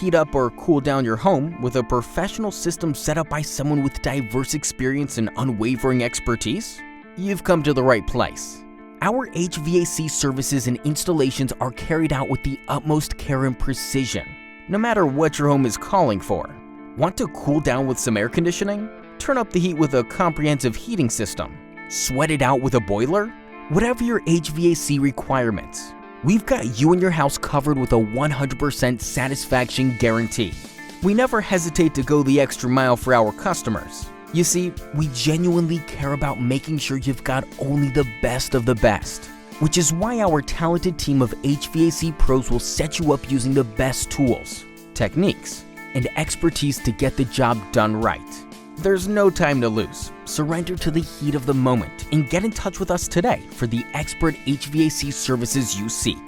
heat up or cool down your home with a professional system set up by someone with diverse experience and unwavering expertise? You've come to the right place. Our HVAC services and installations are carried out with the utmost care and precision, no matter what your home is calling for. Want to cool down with some air conditioning? Turn up the heat with a comprehensive heating system? Sweat it out with a boiler? Whatever your HVAC requirements, we've got you and your house covered with a 100% satisfaction guarantee. We never hesitate to go the extra mile for our customers. You see, we genuinely care about making sure you've got only the best of the best, which is why our talented team of HVAC pros will set you up using the best tools, techniques, and expertise to get the job done right. There's no time to lose. Surrender to the heat of the moment and get in touch with us today for the expert HVAC services you seek.